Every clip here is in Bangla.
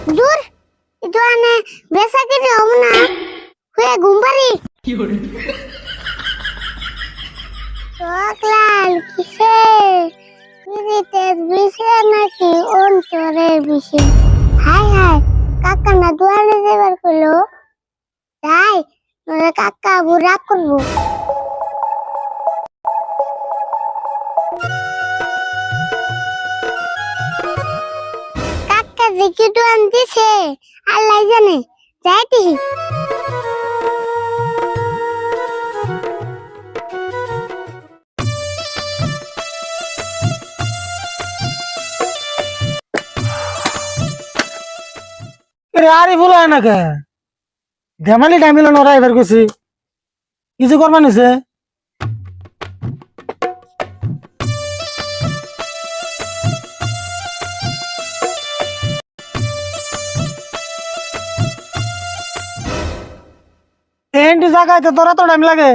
দূর itu ane biasa ke na hue gumbari Soklal kise kirites bise naki ontore bise hai hai kakak na duare debar kolo dai nore kakak burak korbo kakak দেখি দুয়ান দিছে আল্লাহ জানে যাইতি আরে বলো না কে ধেমালি টাইমিল নরা এবার গেছি কিছু করবা নিছে এন্ড জায়গায় তো তোরা তো টাইম লাগে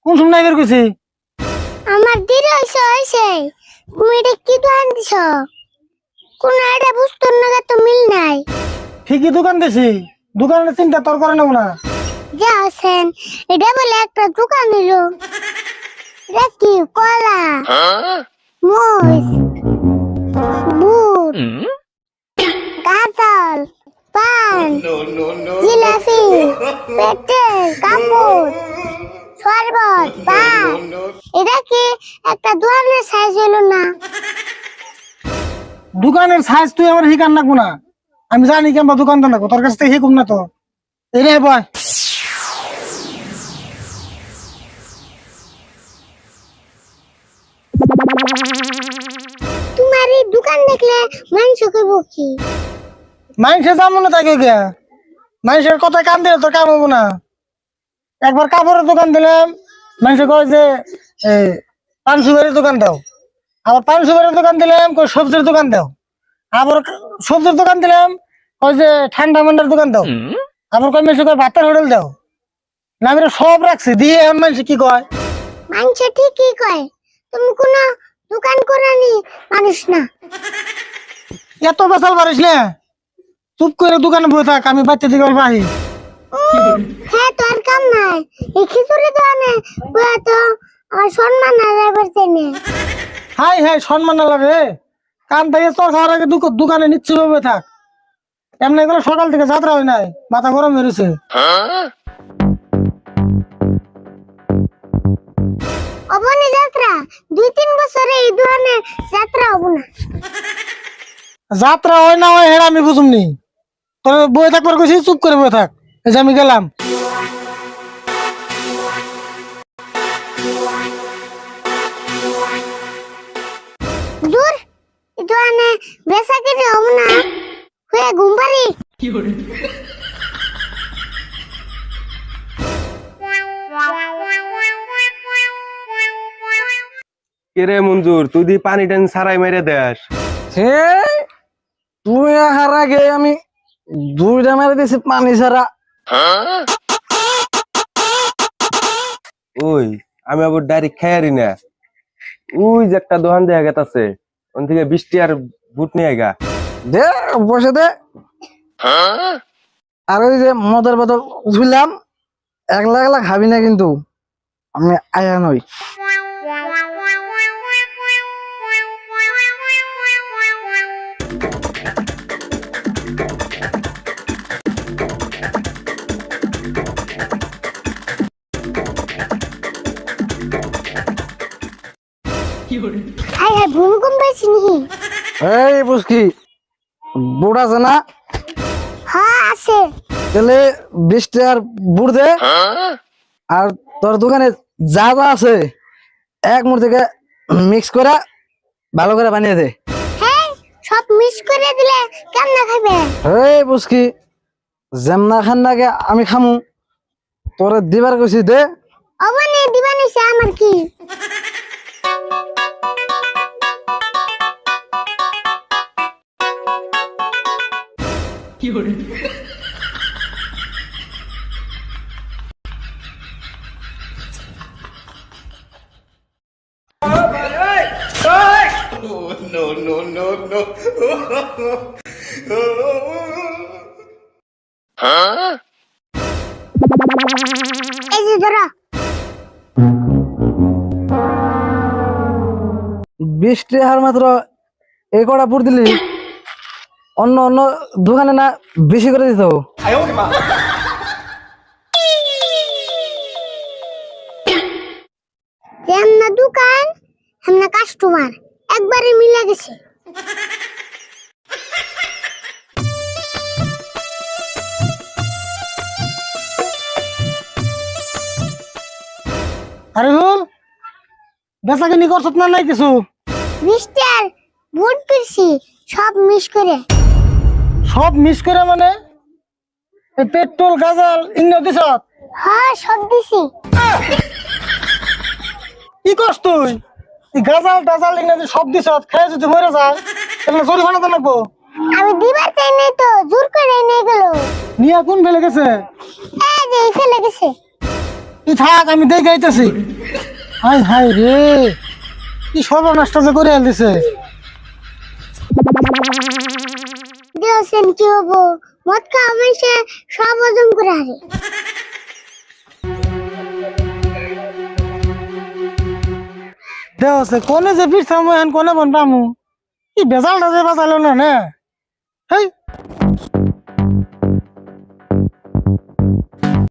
কোন সময় এবার গেছি আমার দিরে হইছে তুমি এটা কি দোকান দিছ কোন আইডা বুঝতো না তো মিল নাই ঠিকই দোকান দিছি দোকানের চিন্তা তোর করে নেব না যা আছেন এটা বলে একটা দোকান দিল এটা কি কলা মরিচ বুট গাজল পান জিলাপি পেটেল কাপড় শরবত পান এটা কি একটা দোকানের সাইজ হলো না দোকানের সাইজ তুই আমার হিকান না কোনা আমি জানি কেমন দোকানদার না তোর কাছ থেকে হিকুম না তো এই রে বয় তোমার এই দোকান দেখলে মানুষ কইব কি মানুষে যাবো না তাকে কে মানুষের কথায় কান দিলে তোর কাম হবো না একবার কাপড়ের দোকান দিলাম মানুষে কয় যে পান সুপারির দোকান দাও আবার পান সুপারির দোকান দিলাম কই সবজির দোকান দাও আবার সবজির দোকান দিলাম কই যে ঠান্ডা মান্ডার দোকান দাও আবার কই মানুষে কয় ভাতের হোটেল দাও না আমি সব রাখছি দিয়ে এখন মানুষ কি কয় মানুষ ঠিকই কয় তুমি কোন দোকান করানি মানুষ না এত বেসাল পারিস না চুপ করে দোকানে বসে থাক আমি বাচ্চা দিকে অল্প আহি হ্যাঁ তোর কাম নাই এই খিচুড়ি দোকানে বয়া তো আমার সম্মান হারাই পারছে না হাই হাই সম্মান না লাগে কাম থেকে তোর খাওয়ার আগে দোকানে নিশ্চিত ভাবে থাক এমনি করে সকাল থেকে যাত্রা হয় নাই মাথা গরম হয়েছে অবনি যাত্রা 2-3 বছরে এই দোকানে যাত্রা হবো না যাত্রা হয় না হয় হেরা আমি বুঝুমনি তোর বই থাকবার কইছি চুপ করে বই থাক এই যে আমি গেলাম দূর এই দোকানে বেচা কিনে হবো না হয়ে ঘুমপারি কেরে মঞ্জুর তুই দি পানি টানি সারাই মেরে দেস হে তুই আহার আগে আমি 2টা মেরে দিছি পানি ছাড়া ওই আমি আবার ডাইরেক্ট খাইয়ারি না ওই যে একটা দোকান দেয়া গেতাছে ওন থেকে 20 আর বুট নিয়ে গা দে বসে দে আর ওই যে মদের বোতল ঝুলাম একলা একলা খাবি না কিন্তু আমি আয়া নই হাই হাই ভূমিকম্প পাইছি নাকি এই বুঝকি বুট আছে না হ্যাঁ আছে তাহলে 20 আর বুট দে আর তোর দোকানে যা যা আছে এক মুঠ থেকে মিক্স করে ভালো করে বানিয়ে দে হ্যাঁ সব মিক্স করে দিলে কেমন খাবে এই বুঝকি যেমনা খান নাগে আমি খামু তোরে দিবার কইছি দে অবনি দিবানি সে আমার কি no, no, no, no. এই যে ধরো 20 টাকার মাত্র এই কটা পুর দিলি, অন্য অন্য দোকানে না বেশি করে দিত? যেমন দোকান হেমনা কাস্টমার একবারে মিলে গেছে। আরে হুল বেচা কিনি করছত না নাই কিছু? মিস্টার বুট পিরছি সব মিস করে। সব মিস করে মানে এই পেট্রোল গাজাল ইন্না দিছত? হ্যাঁ সব দিছি। কি করছ তুই? এই গাজাল টাজাল ইন্না দিয়ে সব দিছত, খেয়ে যদি মরে যায় তাহলে জরিমানা তো লাগবো। আমি দিবার চাই নাই তো, জোর করে নিয়ে গেল। নিয়া কোন ফেলে গেছে? এই যে ফেলে গেছে। তুই থাক, আমি দেখে আইতেছি। হাই হাই রে, কি সর্বনাশটা যে করে দিছে। দিয়েছেন কি হবো, মদ খাওয়া মানুষে সব হজম করে হারে। দেওয়া কোনে যে ফিরছাম এখন কোনে বন পামু, কি বেজালটা যে বাজালো না। হেই